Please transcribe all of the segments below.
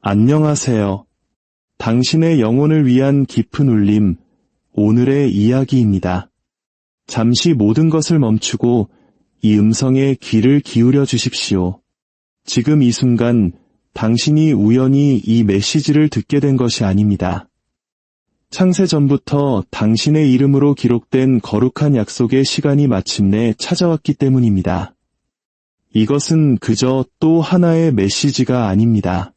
안녕하세요. 당신의 영혼을 위한 깊은 울림, 오늘의 이야기입니다. 잠시 모든 것을 멈추고 이 음성에 귀를 기울여 주십시오. 지금 이 순간 당신이 우연히 이 메시지를 듣게 된 것이 아닙니다. 창세전부터 당신의 이름으로 기록된 거룩한 약속의 시간이 마침내 찾아왔기 때문입니다. 이것은 그저 또 하나의 메시지가 아닙니다.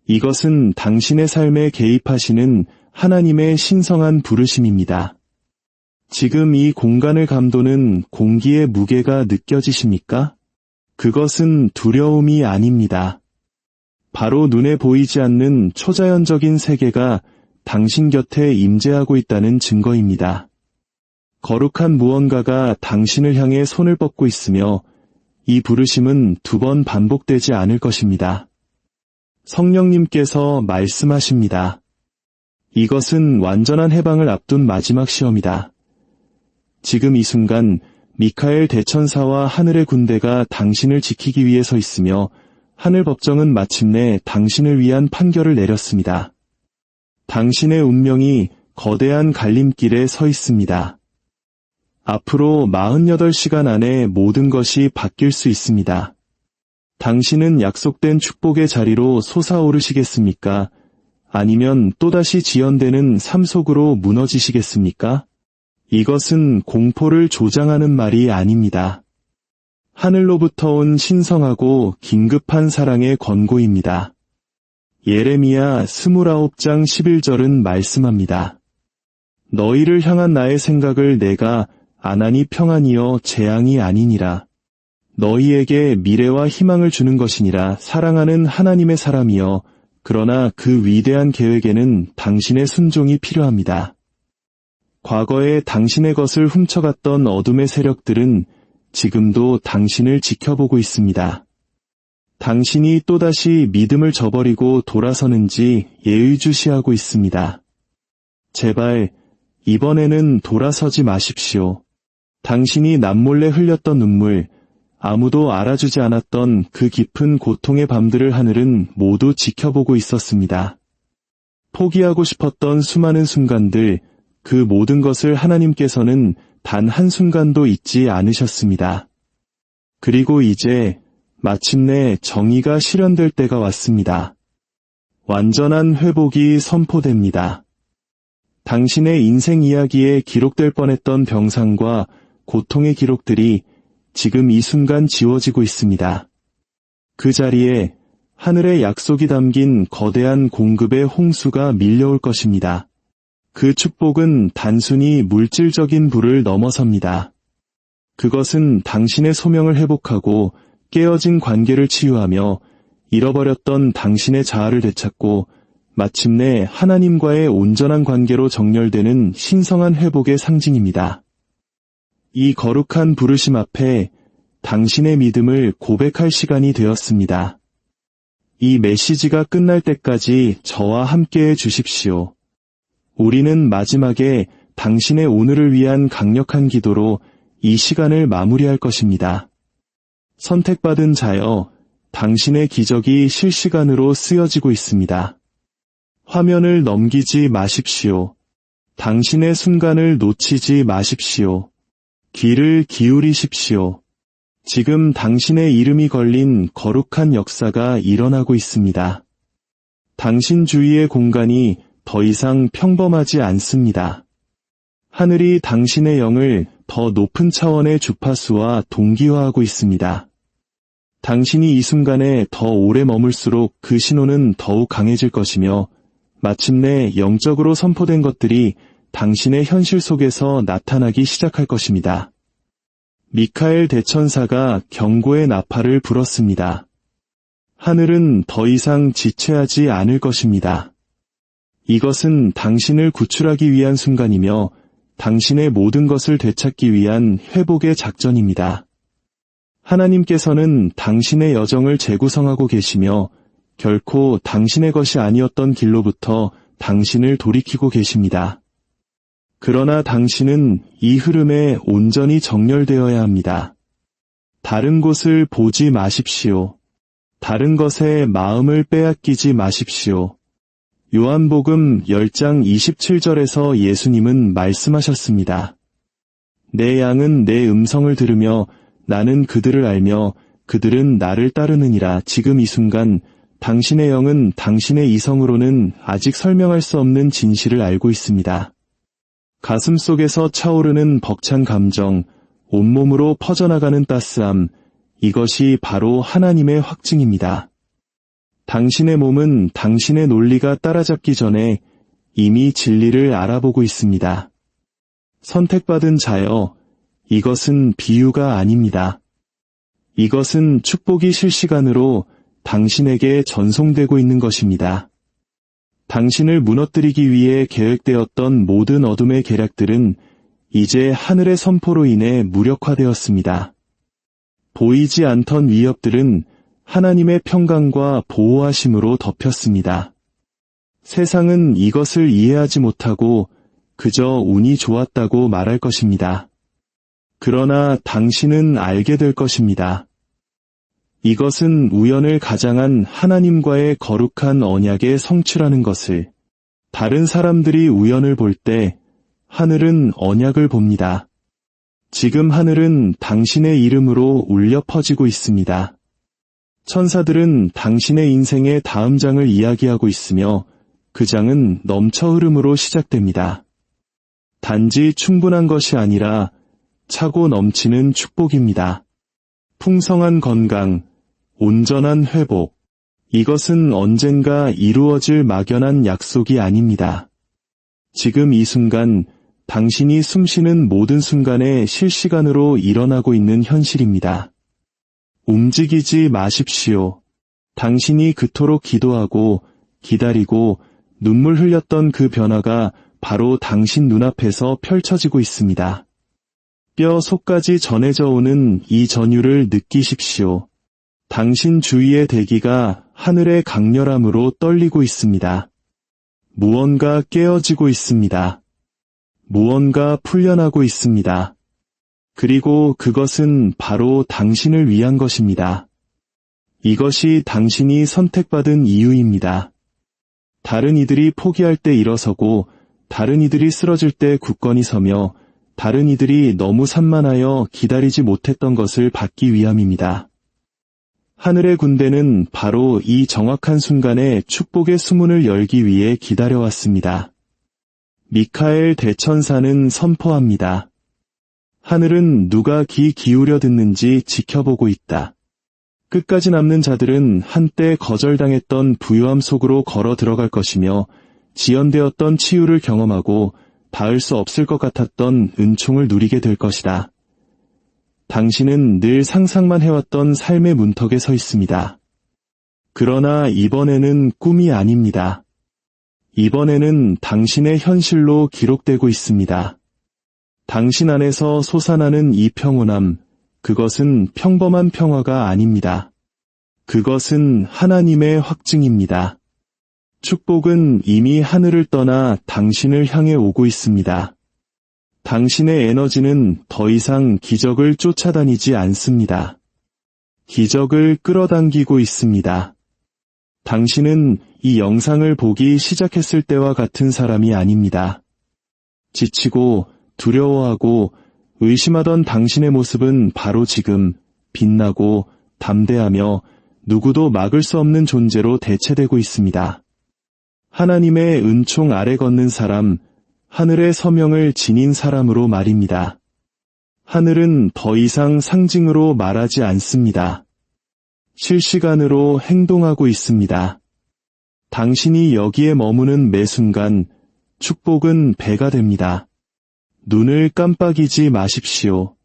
이것은 당신의 삶에 개입하시는 하나님의 신성한 부르심입니다. 지금 이 공간을 감도는 공기의 무게가 느껴지십니까? 그것은 두려움이 아닙니다. 바로 눈에 보이지 않는 초자연적인 세계가 당신 곁에 임재하고 있다는 증거입니다. 거룩한 무언가가 당신을 향해 손을 뻗고 있으며 이 부르심은 2번 반복되지 않을 것입니다. 성령님께서 말씀하십니다. 이것은 완전한 해방을 앞둔 마지막 시험이다. 지금 이 순간 미카엘 대천사와 하늘의 군대가 당신을 지키기 위해 서 있으며 하늘 법정은 마침내 당신을 위한 판결을 내렸습니다. 당신의 운명이 거대한 갈림길에 서 있습니다. 앞으로 48시간 안에 모든 것이 바뀔 수 있습니다. 당신은 약속된 축복의 자리로 솟아오르시겠습니까? 아니면 또다시 지연되는 삶 속으로 무너지시겠습니까? 이것은 공포를 조장하는 말이 아닙니다. 하늘로부터 온 신성하고 긴급한 사랑의 권고입니다. 예레미야 29장 11절은 말씀합니다. 너희를 향한 나의 생각을 내가 안하니 평안이여 재앙이 아니니라. 너희에게 미래와 희망을 주는 것이니라. 사랑하는 하나님의 사람이여, 그러나 그 위대한 계획에는 당신의 순종이 필요합니다. 과거에 당신의 것을 훔쳐갔던 어둠의 세력들은 지금도 당신을 지켜보고 있습니다. 당신이 또다시 믿음을 저버리고 돌아서는지 예의주시하고 있습니다. 제발 이번에는 돌아서지 마십시오. 당신이 남몰래 흘렸던 눈물, 아무도 알아주지 않았던 그 깊은 고통의 밤들을 하늘은 모두 지켜보고 있었습니다. 포기하고 싶었던 수많은 순간들, 그 모든 것을 하나님께서는 단 한순간도 잊지 않으셨습니다. 그리고 이제 마침내 정의가 실현될 때가 왔습니다. 완전한 회복이 선포됩니다. 당신의 인생 이야기에 기록될 뻔했던 병상과 고통의 기록들이 지금 이 순간 지워지고 있습니다. 그 자리에 하늘의 약속이 담긴 거대한 공급의 홍수가 밀려올 것입니다. 그 축복은 단순히 물질적인 부를 넘어섭니다. 그것은 당신의 소명을 회복하고 깨어진 관계를 치유하며 잃어버렸던 당신의 자아를 되찾고 마침내 하나님과의 온전한 관계로 정렬되는 신성한 회복의 상징입니다. 이 거룩한 부르심 앞에 당신의 믿음을 고백할 시간이 되었습니다. 이 메시지가 끝날 때까지 저와 함께해 주십시오. 우리는 마지막에 당신의 오늘을 위한 강력한 기도로 이 시간을 마무리할 것입니다. 선택받은 자여, 당신의 기적이 실시간으로 쓰여지고 있습니다. 화면을 넘기지 마십시오. 당신의 순간을 놓치지 마십시오. 귀를 기울이십시오. 지금 당신의 이름이 걸린 거룩한 역사가 일어나고 있습니다. 당신 주위의 공간이 더 이상 평범하지 않습니다. 하늘이 당신의 영을 더 높은 차원의 주파수와 동기화하고 있습니다. 당신이 이 순간에 더 오래 머물수록 그 신호는 더욱 강해질 것이며 마침내 영적으로 선포된 것들이 당신의 현실 속에서 나타나기 시작할 것입니다. 미카엘 대천사가 경고의 나팔을 불었습니다. 하늘은 더 이상 지체하지 않을 것입니다. 이것은 당신을 구출하기 위한 순간이며 당신의 모든 것을 되찾기 위한 회복의 작전입니다. 하나님께서는 당신의 여정을 재구성하고 계시며 결코 당신의 것이 아니었던 길로부터 당신을 돌이키고 계십니다. 그러나 당신은 이 흐름에 온전히 정렬되어야 합니다. 다른 곳을 보지 마십시오. 다른 것에 마음을 빼앗기지 마십시오. 요한복음 10장 27절에서 예수님은 말씀하셨습니다. 내 양은 내 음성을 들으며 나는 그들을 알며 그들은 나를 따르느니라. 지금 이 순간 당신의 영은 당신의 이성으로는 아직 설명할 수 없는 진실을 알고 있습니다. 가슴 속에서 차오르는 벅찬 감정, 온몸으로 퍼져나가는 따스함, 이것이 바로 하나님의 확증입니다. 당신의 몸은 당신의 논리가 따라잡기 전에 이미 진리를 알아보고 있습니다. 선택받은 자여, 이것은 비유가 아닙니다. 이것은 축복이 실시간으로 당신에게 전송되고 있는 것입니다. 당신을 무너뜨리기 위해 계획되었던 모든 어둠의 계략들은 이제 하늘의 선포로 인해 무력화되었습니다. 보이지 않던 위협들은 하나님의 평강과 보호하심으로 덮였습니다. 세상은 이것을 이해하지 못하고 그저 운이 좋았다고 말할 것입니다. 그러나 당신은 알게 될 것입니다. 이것은 우연을 가장한 하나님과의 거룩한 언약의 성취라는 것을. 다른 사람들이 우연을 볼 때 하늘은 언약을 봅니다. 지금 하늘은 당신의 이름으로 울려 퍼지고 있습니다. 천사들은 당신의 인생의 다음 장을 이야기하고 있으며 그 장은 넘쳐 흐름으로 시작됩니다. 단지 충분한 것이 아니라 차고 넘치는 축복입니다. 풍성한 건강, 온전한 회복, 이것은 언젠가 이루어질 막연한 약속이 아닙니다. 지금 이 순간 당신이 숨쉬는 모든 순간에 실시간으로 일어나고 있는 현실입니다. 움직이지 마십시오. 당신이 그토록 기도하고 기다리고 눈물 흘렸던 그 변화가 바로 당신 눈앞에서 펼쳐지고 있습니다. 뼈 속까지 전해져 오는 이 전율을 느끼십시오. 당신 주위의 대기가 하늘의 강렬함으로 떨리고 있습니다. 무언가 깨어지고 있습니다. 무언가 풀려나고 있습니다. 그리고 그것은 바로 당신을 위한 것입니다. 이것이 당신이 선택받은 이유입니다. 다른 이들이 포기할 때 일어서고 다른 이들이 쓰러질 때 굳건히 서며 다른 이들이 너무 산만하여 기다리지 못했던 것을 받기 위함입니다. 하늘의 군대는 바로 이 정확한 순간에 축복의 수문을 열기 위해 기다려왔습니다. 미카엘 대천사는 선포합니다. 하늘은 누가 귀 기울여 듣는지 지켜보고 있다. 끝까지 남는 자들은 한때 거절당했던 부유함 속으로 걸어 들어갈 것이며 지연되었던 치유를 경험하고 닿을 수 없을 것 같았던 은총을 누리게 될 것이다. 당신은 늘 상상만 해왔던 삶의 문턱에 서 있습니다. 그러나 이번에는 꿈이 아닙니다. 이번에는 당신의 현실로 기록되고 있습니다. 당신 안에서 솟아나는 이 평온함, 그것은 평범한 평화가 아닙니다. 그것은 하나님의 확증입니다. 축복은 이미 하늘을 떠나 당신을 향해 오고 있습니다. 당신의 에너지는 더 이상 기적을 쫓아다니지 않습니다. 기적을 끌어당기고 있습니다. 당신은 이 영상을 보기 시작했을 때와 같은 사람이 아닙니다. 지치고 두려워하고 의심하던 당신의 모습은 바로 지금 빛나고 담대하며 누구도 막을 수 없는 존재로 대체되고 있습니다. 하나님의 은총 아래 걷는 사람, 하늘의 서명을 지닌 사람으로 말입니다. 하늘은 더 이상 상징으로 말하지 않습니다. 실시간으로 행동하고 있습니다. 당신이 여기에 머무는 매 순간 축복은 배가 됩니다. 눈을 깜빡이지 마십시오.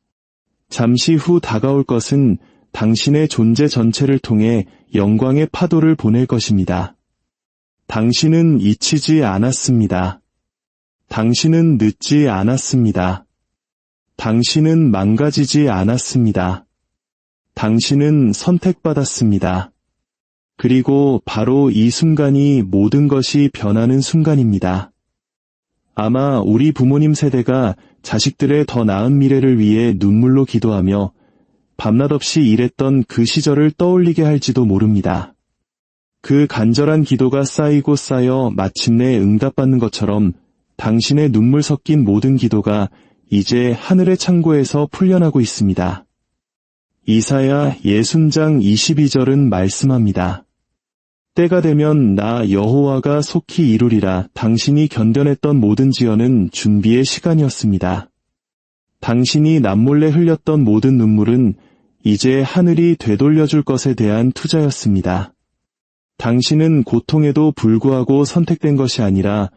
잠시 후 다가올 것은 당신의 존재 전체를 통해 영광의 파도를 보낼 것입니다. 당신은 잊히지 않았습니다. 당신은 늦지 않았습니다. 당신은 망가지지 않았습니다. 당신은 선택받았습니다. 그리고 바로 이 순간이 모든 것이 변하는 순간입니다. 아마 우리 부모님 세대가 자식들의 더 나은 미래를 위해 눈물로 기도하며 밤낮 없이 일했던 그 시절을 떠올리게 할지도 모릅니다. 그 간절한 기도가 쌓이고 쌓여 마침내 응답받는 것처럼 당신의 눈물 섞인 모든 기도가 이제 하늘의 창고에서 풀려나고 있습니다. 이사야 60장 22절은 말씀합니다. 때가 되면 나 여호와가 속히 이루리라. 당신이 견뎌냈던 모든 지연은 준비의 시간이었습니다. 당신이 남몰래 흘렸던 모든 눈물은 이제 하늘이 되돌려줄 것에 대한 투자였습니다. 당신은 고통에도 불구하고 선택된 것이 아니라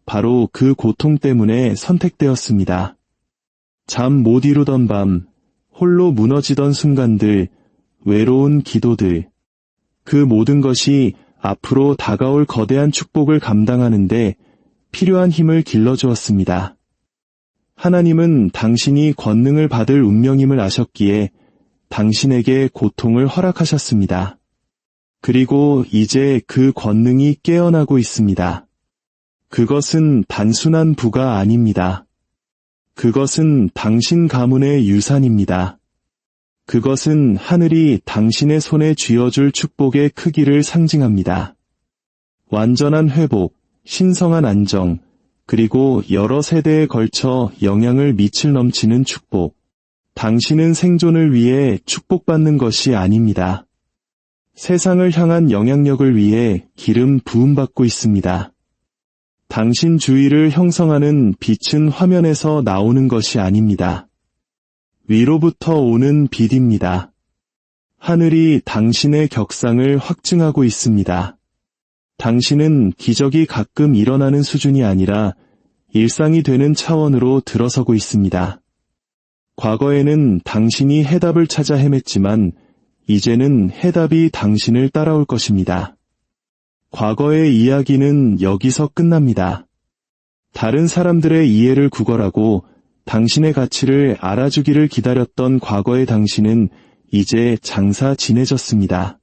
바로 그 고통 때문에 선택되었습니다. 잠 못 이루던 밤, 홀로 무너지던 순간들, 외로운 기도들, 그 모든 것이 앞으로 다가올 거대한 축복을 감당하는데 필요한 힘을 길러주었습니다. 하나님은 당신이 권능을 받을 운명임을 아셨기에 당신에게 고통을 허락하셨습니다. 그리고 이제 그 권능이 깨어나고 있습니다. 그것은 단순한 부가 아닙니다. 그것은 당신 가문의 유산입니다. 그것은 하늘이 당신의 손에 쥐어줄 축복의 크기를 상징합니다. 완전한 회복, 신성한 안정, 그리고 여러 세대에 걸쳐 영향을 미칠 넘치는 축복. 당신은 생존을 위해 축복받는 것이 아닙니다. 세상을 향한 영향력을 위해 기름 부음받고 있습니다. 당신 주위를 형성하는 빛은 화면에서 나오는 것이 아닙니다. 위로부터 오는 빛입니다. 하늘이 당신의 격상을 확증하고 있습니다. 당신은 기적이 가끔 일어나는 수준이 아니라 일상이 되는 차원으로 들어서고 있습니다. 과거에는 당신이 해답을 찾아 헤맸지만 이제는 해답이 당신을 따라올 것입니다. 과거의 이야기는 여기서 끝납니다. 다른 사람들의 이해를 구걸하고 당신의 가치를 알아주기를 기다렸던 과거의 당신은 이제 장사 지내졌습니다.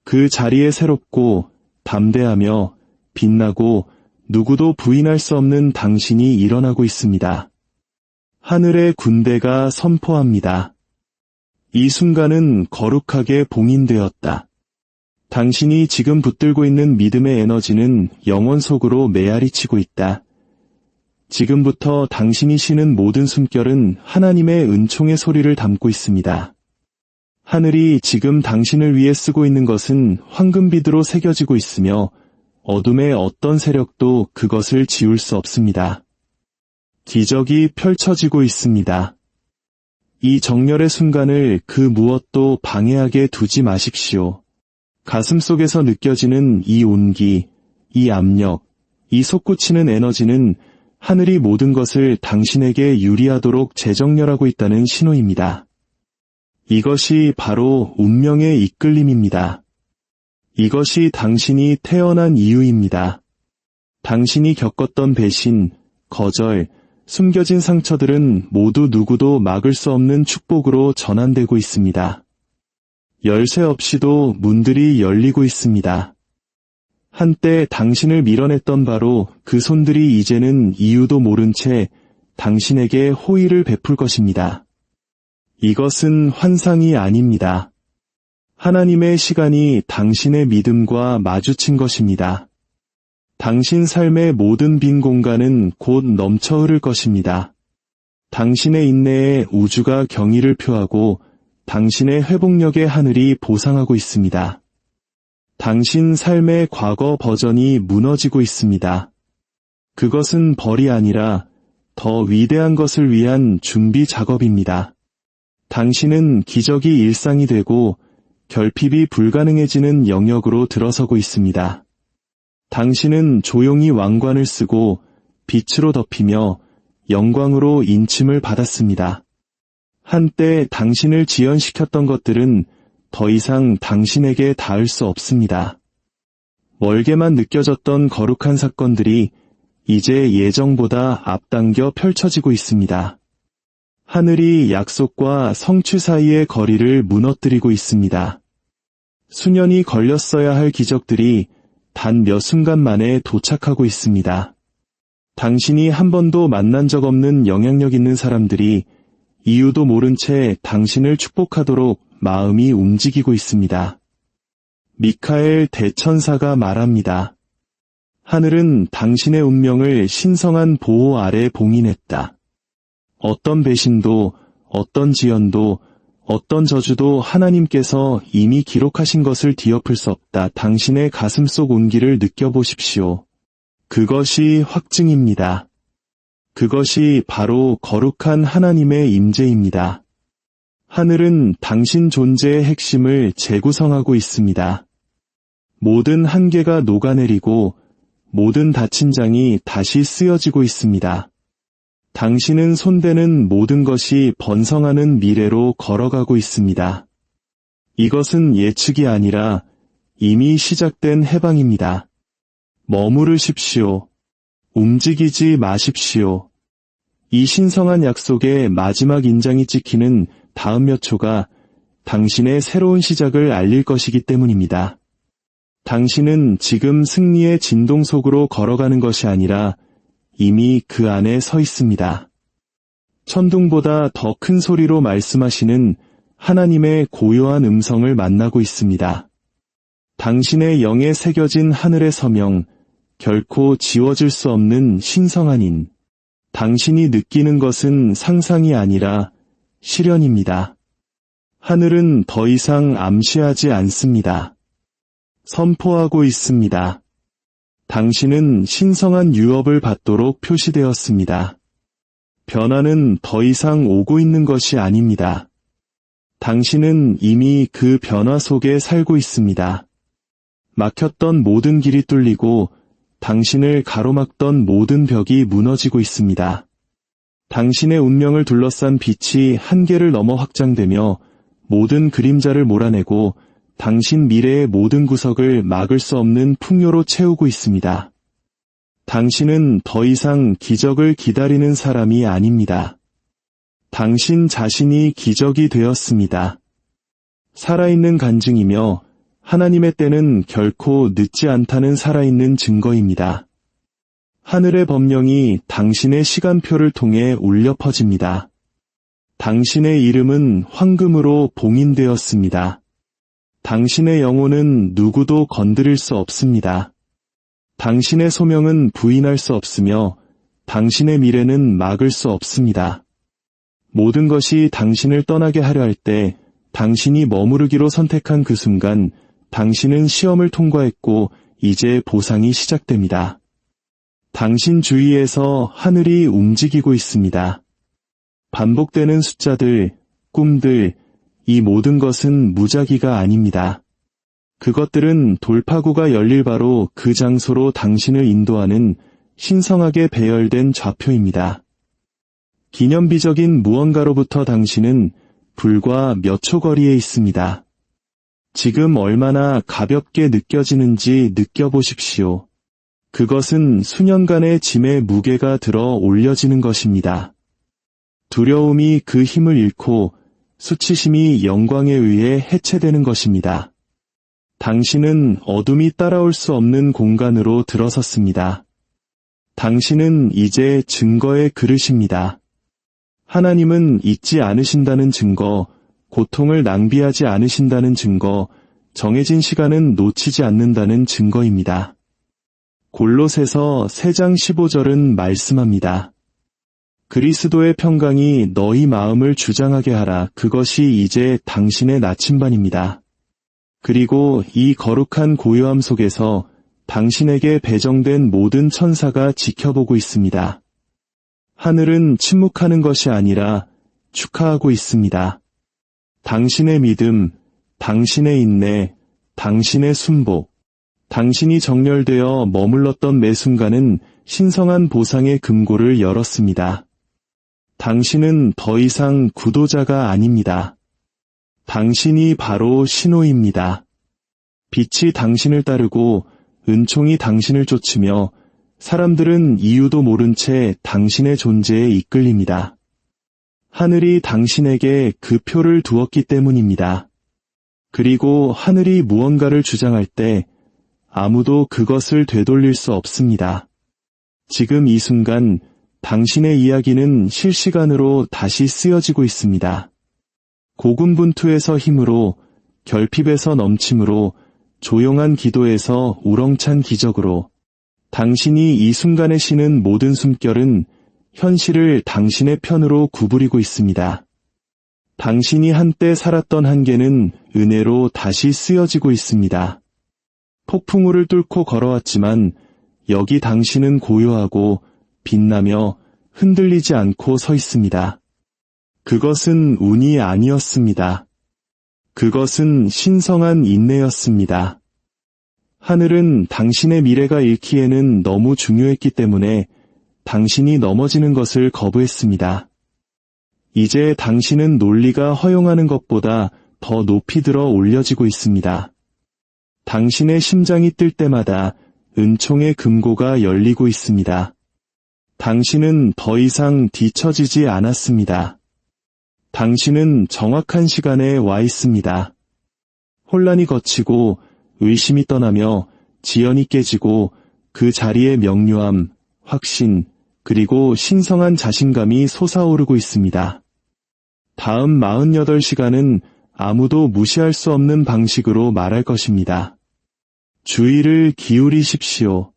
그 자리에 새롭고 담대하며 빛나고 누구도 부인할 수 없는 당신이 일어나고 있습니다. 하늘의 군대가 선포합니다. 이 순간은 거룩하게 봉인되었다. 당신이 지금 붙들고 있는 믿음의 에너지는 영원 속으로 메아리치고 있다. 지금부터 당신이 쉬는 모든 숨결은 하나님의 은총의 소리를 담고 있습니다. 하늘이 지금 당신을 위해 쓰고 있는 것은 황금빛으로 새겨지고 있으며 어둠의 어떤 세력도 그것을 지울 수 없습니다. 기적이 펼쳐지고 있습니다. 이 정렬의 순간을 그 무엇도 방해하게 두지 마십시오. 가슴속에서 느껴지는 이 온기, 이 압력, 이 솟구치는 에너지는 하늘이 모든 것을 당신에게 유리하도록 재정렬하고 있다는 신호입니다. 이것이 바로 운명의 이끌림입니다. 이것이 당신이 태어난 이유입니다. 당신이 겪었던 배신, 거절, 숨겨진 상처들은 모두 누구도 막을 수 없는 축복으로 전환되고 있습니다. 열쇠 없이도 문들이 열리고 있습니다. 한때 당신을 밀어냈던 바로 그 손들이 이제는 이유도 모른 채 당신에게 호의를 베풀 것입니다. 이것은 환상이 아닙니다. 하나님의 시간이 당신의 믿음과 마주친 것입니다. 당신 삶의 모든 빈 공간은 곧 넘쳐 흐를 것입니다. 당신의 인내에 우주가 경의를 표하고 당신의 회복력의 하늘이 보상하고 있습니다. 당신 삶의 과거 버전이 무너지고 있습니다. 그것은 벌이 아니라 더 위대한 것을 위한 준비 작업입니다. 당신은 기적이 일상이 되고 결핍이 불가능해지는 영역으로 들어서고 있습니다. 당신은 조용히 왕관을 쓰고 빛으로 덮이며 영광으로 인침을 받았습니다. 한때 당신을 지연시켰던 것들은 더 이상 당신에게 닿을 수 없습니다. 멀게만 느껴졌던 거룩한 사건들이 이제 예정보다 앞당겨 펼쳐지고 있습니다. 하늘이 약속과 성취 사이의 거리를 무너뜨리고 있습니다. 수년이 걸렸어야 할 기적들이 단 몇 순간 만에 도착하고 있습니다. 당신이 한 번도 만난 적 없는 영향력 있는 사람들이 이유도 모른 채 당신을 축복하도록 마음이 움직이고 있습니다. 미카엘 대천사가 말합니다. 하늘은 당신의 운명을 신성한 보호 아래 봉인했다. 어떤 배신도, 어떤 지연도, 어떤 저주도 하나님께서 이미 기록하신 것을 뒤엎을 수 없다. 당신의 가슴 속 온기를 느껴보십시오. 그것이 확증입니다. 그것이 바로 거룩한 하나님의 임재입니다. 하늘은 당신 존재의 핵심을 재구성하고 있습니다. 모든 한계가 녹아내리고 모든 닫힌 장이 다시 쓰여지고 있습니다. 당신은 손대는 모든 것이 번성하는 미래로 걸어가고 있습니다. 이것은 예측이 아니라 이미 시작된 해방입니다. 머무르십시오. 움직이지 마십시오. 이 신성한 약속의 마지막 인장이 찍히는 다음 몇 초가 당신의 새로운 시작을 알릴 것이기 때문입니다. 당신은 지금 승리의 진동 속으로 걸어가는 것이 아니라 이미 그 안에 서 있습니다. 천둥보다 더 큰 소리로 말씀하시는 하나님의 고요한 음성을 만나고 있습니다. 당신의 영에 새겨진 하늘의 서명, 결코 지워질 수 없는 신성한 인. 당신이 느끼는 것은 상상이 아니라 실현입니다. 하늘은 더 이상 암시하지 않습니다. 선포하고 있습니다. 당신은 신성한 유업을 받도록 표시되었습니다. 변화는 더 이상 오고 있는 것이 아닙니다. 당신은 이미 그 변화 속에 살고 있습니다. 막혔던 모든 길이 뚫리고 당신을 가로막던 모든 벽이 무너지고 있습니다. 당신의 운명을 둘러싼 빛이 한계를 넘어 확장되며 모든 그림자를 몰아내고 당신 미래의 모든 구석을 막을 수 없는 풍요로 채우고 있습니다. 당신은 더 이상 기적을 기다리는 사람이 아닙니다. 당신 자신이 기적이 되었습니다. 살아있는 간증이며 하나님의 때는 결코 늦지 않다는 살아있는 증거입니다. 하늘의 법령이 당신의 시간표를 통해 울려 퍼집니다. 당신의 이름은 황금으로 봉인되었습니다. 당신의 영혼은 누구도 건드릴 수 없습니다. 당신의 소명은 부인할 수 없으며 당신의 미래는 막을 수 없습니다. 모든 것이 당신을 떠나게 하려 할 때 당신이 머무르기로 선택한 그 순간 당신은 시험을 통과했고 이제 보상이 시작됩니다. 당신 주위에서 하늘이 움직이고 있습니다. 반복되는 숫자들, 꿈들, 이 모든 것은 무작위가 아닙니다. 그것들은 돌파구가 열릴 바로 그 장소로 당신을 인도하는 신성하게 배열된 좌표입니다. 기념비적인 무언가로부터 당신은 불과 몇 초 거리에 있습니다. 지금 얼마나 가볍게 느껴지는지 느껴보십시오. 그것은 수년간의 짐의 무게가 들어 올려지는 것입니다. 두려움이 그 힘을 잃고 수치심이 영광에 의해 해체되는 것입니다. 당신은 어둠이 따라올 수 없는 공간으로 들어섰습니다. 당신은 이제 증거의 그릇입니다. 하나님은 잊지 않으신다는 증거, 고통을 낭비하지 않으신다는 증거, 정해진 시간은 놓치지 않는다는 증거입니다. 골로새서 3장 15절은 말씀합니다. 그리스도의 평강이 너희 마음을 주장하게 하라. 그것이 이제 당신의 나침반입니다. 그리고 이 거룩한 고요함 속에서 당신에게 배정된 모든 천사가 지켜보고 있습니다. 하늘은 침묵하는 것이 아니라 축하하고 있습니다. 당신의 믿음, 당신의 인내, 당신의 순복, 당신이 정렬되어 머물렀던 매 순간은 신성한 보상의 금고를 열었습니다. 당신은 더 이상 구도자가 아닙니다. 당신이 바로 신호입니다. 빛이 당신을 따르고 은총이 당신을 쫓으며 사람들은 이유도 모른 채 당신의 존재에 이끌립니다. 하늘이 당신에게 그 표를 두었기 때문입니다. 그리고 하늘이 무언가를 주장할 때 아무도 그것을 되돌릴 수 없습니다. 지금 이 순간 당신의 이야기는 실시간으로 다시 쓰여지고 있습니다. 고군분투에서 힘으로, 결핍에서 넘침으로, 조용한 기도에서 우렁찬 기적으로, 당신이 이 순간에 쉬는 모든 숨결은 현실을 당신의 편으로 구부리고 있습니다. 당신이 한때 살았던 한계는 은혜로 다시 쓰여지고 있습니다. 폭풍우를 뚫고 걸어왔지만 여기 당신은 고요하고 빛나며 흔들리지 않고 서 있습니다. 그것은 운이 아니었습니다. 그것은 신성한 인내였습니다. 하늘은 당신의 미래가 잃기에는 너무 중요했기 때문에 당신이 넘어지는 것을 거부했습니다. 이제 당신은 논리가 허용하는 것보다 더 높이 들어 올려지고 있습니다. 당신의 심장이 뛸 때마다 은총의 금고가 열리고 있습니다. 당신은 더 이상 뒤처지지 않았습니다. 당신은 정확한 시간에 와 있습니다. 혼란이 걷히고 의심이 떠나며 지연이 깨지고 그 자리에 명료함, 확신, 그리고 신성한 자신감이 솟아오르고 있습니다. 다음 48시간은 아무도 무시할 수 없는 방식으로 말할 것입니다. 주의를 기울이십시오.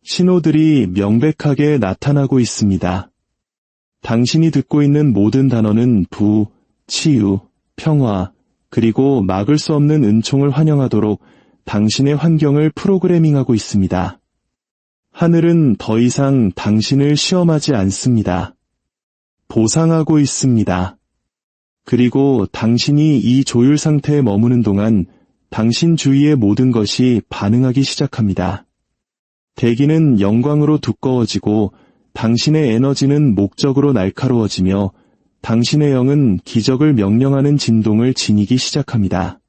신호들이 명백하게 나타나고 있습니다. 당신이 듣고 있는 모든 단어는 부, 치유, 평화, 그리고 막을 수 없는 은총을 환영하도록 당신의 환경을 프로그래밍하고 있습니다. 하늘은 더 이상 당신을 시험하지 않습니다. 보상하고 있습니다. 그리고 당신이 이 조율 상태에 머무는 동안 당신 주위의 모든 것이 반응하기 시작합니다. 대기는 영광으로 두꺼워지고 당신의 에너지는 목적으로 날카로워지며 당신의 영은 기적을 명령하는 진동을 지니기 시작합니다.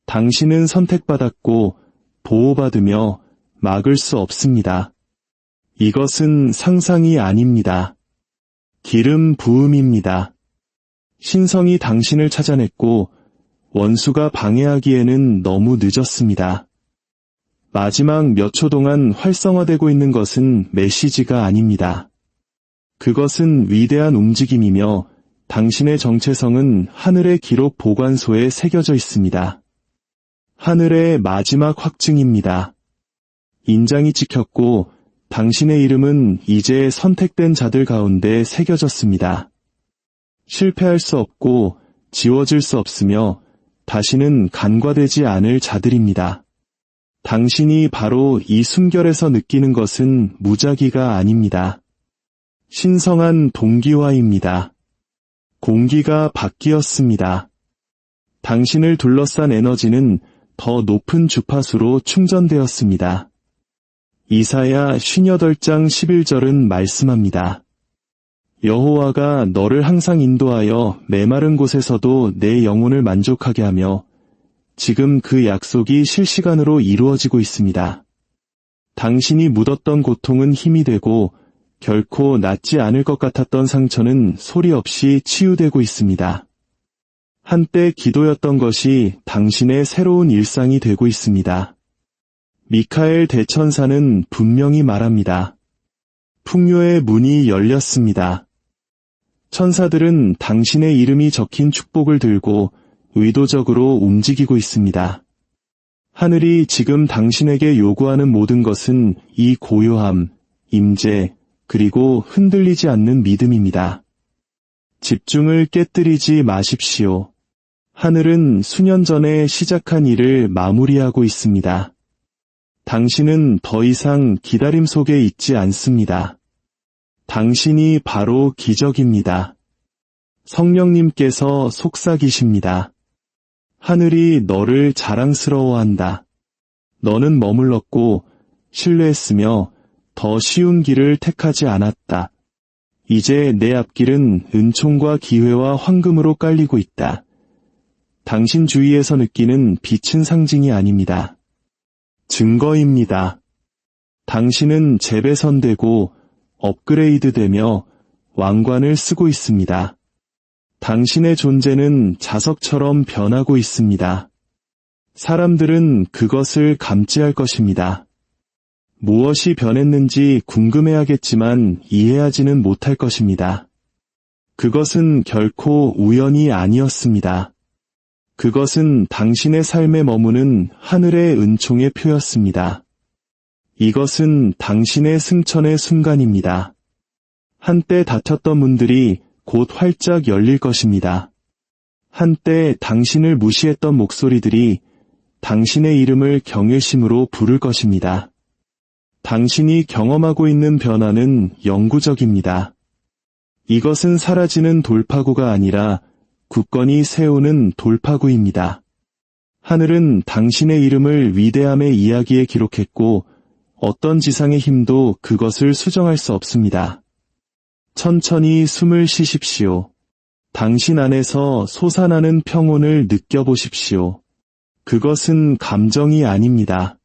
당신은 선택받았고 보호받으며 막을 수 없습니다. 이것은 상상이 아닙니다. 기름 부음입니다. 신성이 당신을 찾아냈고 원수가 방해하기에는 너무 늦었습니다. 마지막 몇 초 동안 활성화되고 있는 것은 메시지가 아닙니다. 그것은 위대한 움직임이며 당신의 정체성은 하늘의 기록 보관소에 새겨져 있습니다. 하늘의 마지막 확증입니다. 인장이 찍혔고 당신의 이름은 이제 선택된 자들 가운데 새겨졌습니다. 실패할 수 없고 지워질 수 없으며 다시는 간과되지 않을 자들입니다. 당신이 바로 이 숨결에서 느끼는 것은 무작위가 아닙니다. 신성한 동기화입니다. 공기가 바뀌었습니다. 당신을 둘러싼 에너지는 더 높은 주파수로 충전되었습니다. 이사야 58장 11절은 말씀합니다. 여호와가 너를 항상 인도하여 메마른 곳에서도 내 영혼을 만족하게 하며 지금 그 약속이 실시간으로 이루어지고 있습니다. 당신이 묻었던 고통은 힘이 되고 결코 낫지 않을 것 같았던 상처는 소리 없이 치유되고 있습니다. 한때 기도였던 것이 당신의 새로운 일상이 되고 있습니다. 미카엘 대천사는 분명히 말합니다. 풍요의 문이 열렸습니다. 천사들은 당신의 이름이 적힌 축복을 들고 의도적으로 움직이고 있습니다. 하늘이 지금 당신에게 요구하는 모든 것은 이 고요함, 임재, 그리고 흔들리지 않는 믿음입니다. 집중을 깨뜨리지 마십시오. 하늘은 수년 전에 시작한 일을 마무리하고 있습니다. 당신은 더 이상 기다림 속에 있지 않습니다. 당신이 바로 기적입니다. 성령님께서 속삭이십니다. 하늘이 너를 자랑스러워한다. 너는 머물렀고 신뢰했으며 더 쉬운 길을 택하지 않았다. 이제 내 앞길은 은총과 기회와 황금으로 깔리고 있다. 당신 주위에서 느끼는 빛은 상징이 아닙니다. 증거입니다. 당신은 재배선되고 업그레이드되며 왕관을 쓰고 있습니다. 당신의 존재는 자석처럼 변하고 있습니다. 사람들은 그것을 감지할 것입니다. 무엇이 변했는지 궁금해하겠지만 이해하지는 못할 것입니다. 그것은 결코 우연이 아니었습니다. 그것은 당신의 삶에 머무는 하늘의 은총의 표였습니다. 이것은 당신의 승천의 순간입니다. 한때 닫혔던 문들이 곧 활짝 열릴 것입니다. 한때 당신을 무시했던 목소리들이 당신의 이름을 경외심으로 부를 것입니다. 당신이 경험하고 있는 변화는 영구적입니다. 이것은 사라지는 돌파구가 아니라 굳건히 세우는 돌파구입니다. 하늘은 당신의 이름을 위대함의 이야기에 기록했고 어떤 지상의 힘도 그것을 수정할 수 없습니다. 천천히 숨을 쉬십시오. 당신 안에서 솟아나는 평온을 느껴보십시오. 그것은 감정이 아닙니다.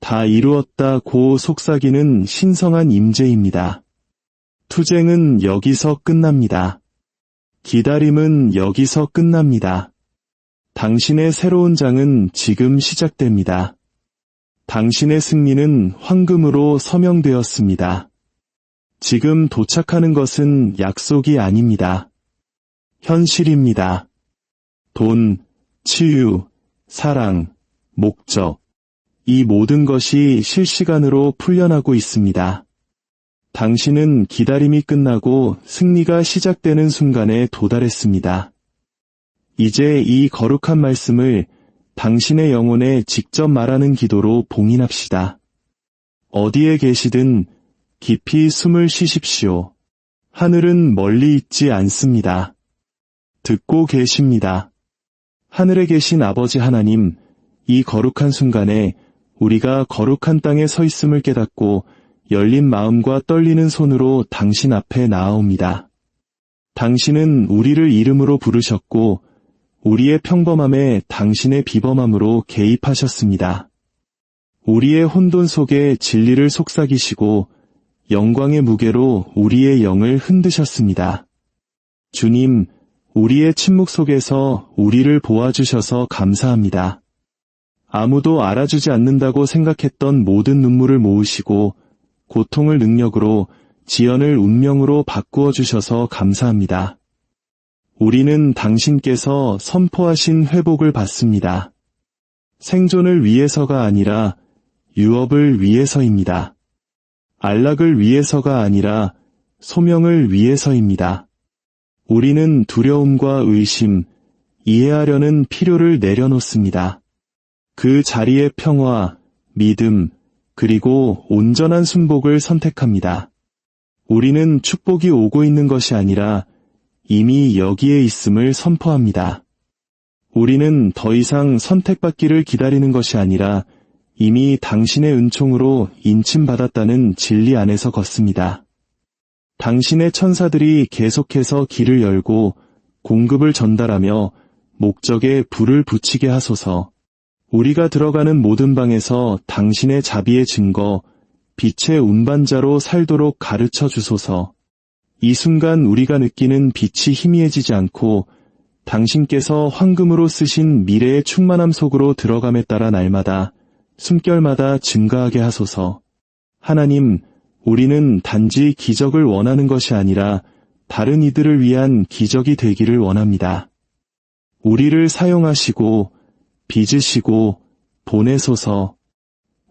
다 이루었다고 속삭이는 신성한 임재입니다. 투쟁은 여기서 끝납니다. 기다림은 여기서 끝납니다. 당신의 새로운 장은 지금 시작됩니다. 당신의 승리는 황금으로 서명되었습니다. 지금 도착하는 것은 약속이 아닙니다. 현실입니다. 돈, 치유, 사랑, 목적, 이 모든 것이 실시간으로 풀려나고 있습니다. 당신은 기다림이 끝나고 승리가 시작되는 순간에 도달했습니다. 이제 이 거룩한 말씀을 당신의 영혼에 직접 말하는 기도로 봉인합시다. 어디에 계시든 깊이 숨을 쉬십시오. 하늘은 멀리 있지 않습니다. 듣고 계십니다. 하늘에 계신 아버지 하나님, 이 거룩한 순간에 우리가 거룩한 땅에 서 있음을 깨닫고 열린 마음과 떨리는 손으로 당신 앞에 나아옵니다. 당신은 우리를 이름으로 부르셨고 우리의 평범함에 당신의 비범함으로 개입하셨습니다. 우리의 혼돈 속에 진리를 속삭이시고 영광의 무게로 우리의 영을 흔드셨습니다. 주님, 우리의 침묵 속에서 우리를 보아주셔서 감사합니다. 아무도 알아주지 않는다고 생각했던 모든 눈물을 모으시고 고통을 능력으로, 지연을 운명으로 바꾸어 주셔서 감사합니다. 우리는 당신께서 선포하신 회복을 받습니다. 생존을 위해서가 아니라 유업을 위해서입니다. 안락을 위해서가 아니라 소명을 위해서입니다. 우리는 두려움과 의심, 이해하려는 필요를 내려놓습니다. 그 자리에 평화, 믿음, 그리고 온전한 순복을 선택합니다. 우리는 축복이 오고 있는 것이 아니라 이미 여기에 있음을 선포합니다. 우리는 더 이상 선택받기를 기다리는 것이 아니라 이미 당신의 은총으로 인침받았다는 진리 안에서 걷습니다. 당신의 천사들이 계속해서 길을 열고 공급을 전달하며 목적에 불을 붙이게 하소서. 우리가 들어가는 모든 방에서 당신의 자비의 증거, 빛의 운반자로 살도록 가르쳐 주소서. 이 순간 우리가 느끼는 빛이 희미해지지 않고 당신께서 황금으로 쓰신 미래의 충만함 속으로 들어감에 따라 날마다, 숨결마다 증가하게 하소서. 하나님, 우리는 단지 기적을 원하는 것이 아니라 다른 이들을 위한 기적이 되기를 원합니다. 우리를 사용하시고 빚으시고 보내소서.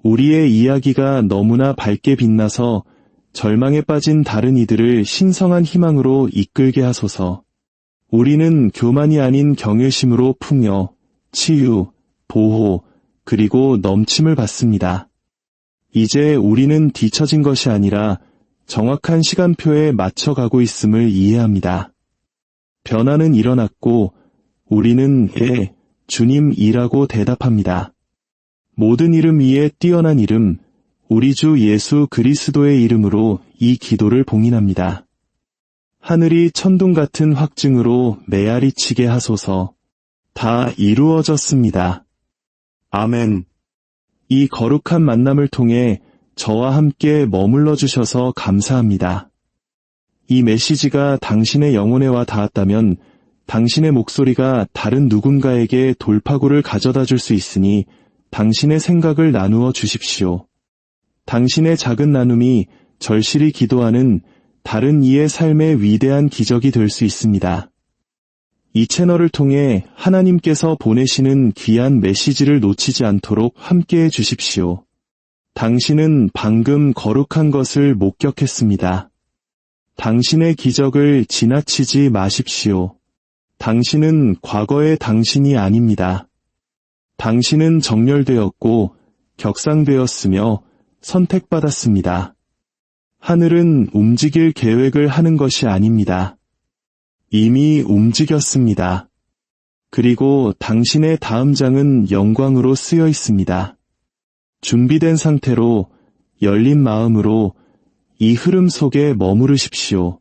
우리의 이야기가 너무나 밝게 빛나서 절망에 빠진 다른 이들을 신성한 희망으로 이끌게 하소서. 우리는 교만이 아닌 경외심으로 풍요, 치유, 보호, 그리고 넘침을 받습니다. 이제 우리는 뒤처진 것이 아니라 정확한 시간표에 맞춰가고 있음을 이해합니다. 변화는 일어났고 우리는 주님이라고 대답합니다. 모든 이름 위에 뛰어난 이름, 우리 주 예수 그리스도의 이름으로 이 기도를 봉인합니다. 하늘이 천둥 같은 확증으로 메아리치게 하소서. 다 이루어졌습니다. 아멘. 이 거룩한 만남을 통해 저와 함께 머물러 주셔서 감사합니다. 이 메시지가 당신의 영혼에 와 닿았다면 당신의 목소리가 다른 누군가에게 돌파구를 가져다 줄 수 있으니 당신의 생각을 나누어 주십시오. 당신의 작은 나눔이 절실히 기도하는 다른 이의 삶의 위대한 기적이 될 수 있습니다. 이 채널을 통해 하나님께서 보내시는 귀한 메시지를 놓치지 않도록 함께해 주십시오. 당신은 방금 거룩한 것을 목격했습니다. 당신의 기적을 지나치지 마십시오. 당신은 과거의 당신이 아닙니다. 당신은 정렬되었고 격상되었으며 선택받았습니다. 하늘은 움직일 계획을 하는 것이 아닙니다. 이미 움직였습니다. 그리고 당신의 다음 장은 영광으로 쓰여 있습니다. 준비된 상태로 열린 마음으로 이 흐름 속에 머무르십시오.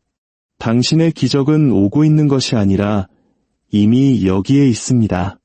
당신의 기적은 오고 있는 것이 아니라 이미 여기에 있습니다.